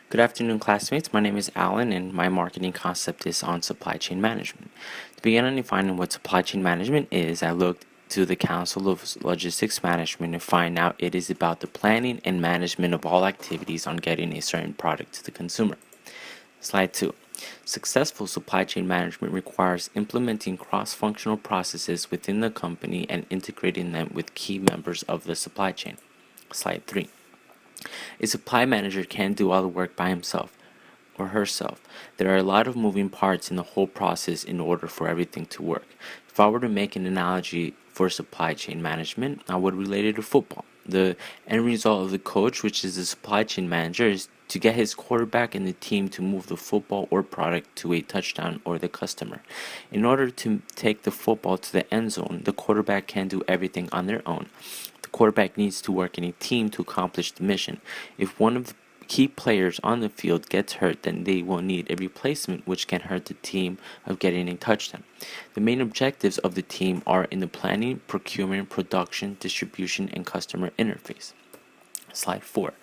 Good afternoon, classmates. My name is Alan, and my marketing concept is on supply chain management. To begin on defining what supply chain management is, I looked to the Council of Logistics Management to find out it is about the planning and management of all activities on getting a certain product to the consumer. Slide 2. Successful supply chain management requires implementing cross-functional processes within the company and integrating them with key members of the supply chain. Slide 3. A supply manager can't do all the work by himself or herself. There are a lot of moving parts in the whole process in order for everything to work. If I were to make an analogy for supply chain management, I would relate it to football. The end result of the coach, which is the supply chain manager, is to get his quarterback and the team to move the football or product to a touchdown or the customer. In order to take the football to the end zone, the quarterback can't do everything on their own. The quarterback needs to work in a team to accomplish the mission. If one of the key players on the field gets hurt, then they will need a replacement, which can hurt the team of getting a touchdown. The main objectives of the team are in the planning, procurement, production, distribution, and customer interface. Slide 4.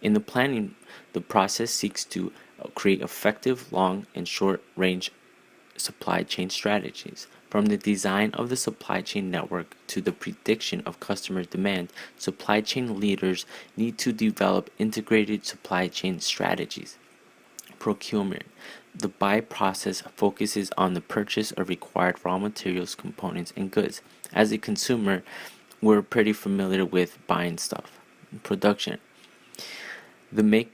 In the planning, the process seeks to create effective long and short range supply chain strategies. From the design of the supply chain network to the prediction of customer demand, supply chain leaders need to develop integrated supply chain strategies. Procurement. The buy process focuses on the purchase of required raw materials, components, and goods. As a consumer, we're pretty familiar with buying stuff. Production. The make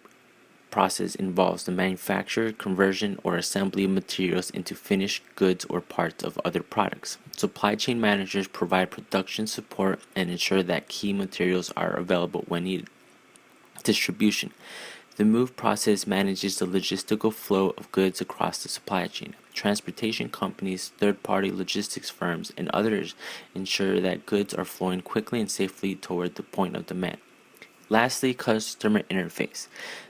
process involves the manufacture, conversion, or assembly of materials into finished goods or parts of other products. Supply chain managers provide production support and ensure that key materials are available when needed. Distribution. The move process manages the logistical flow of goods across the supply chain. Transportation companies, third-party logistics firms, and others ensure that goods are flowing quickly and safely toward the point of demand. Lastly, customer interface.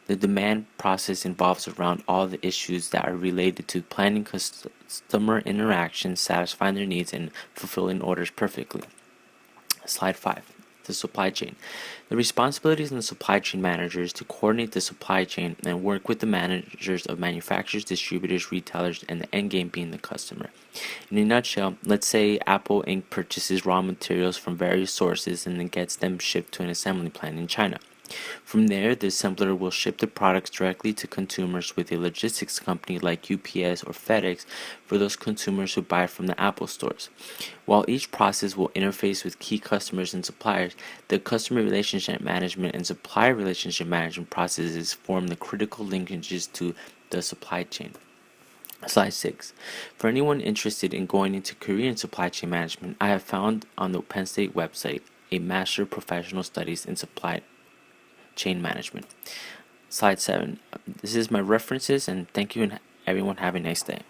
The demand process involves around all the issues that are related to planning customer interactions, satisfying their needs, and fulfilling orders perfectly. Slide 5. The supply chain. The responsibilities of the supply chain manager is to coordinate the supply chain and work with the managers of manufacturers, distributors, retailers, and the end game being the customer. In a nutshell, let's say Apple Inc. purchases raw materials from various sources and then gets them shipped to an assembly plant in China. From there, the assembler will ship the products directly to consumers with a logistics company like UPS or FedEx for those consumers who buy from the Apple stores. While each process will interface with key customers and suppliers, the customer relationship management and supplier relationship management processes form the critical linkages to the supply chain. Slide 6. For anyone interested in going into career in supply chain management, I have found on the Penn State website a Master of Professional Studies in Supply Chain Management. Slide 7. This is my references, and thank you, and everyone have a nice day.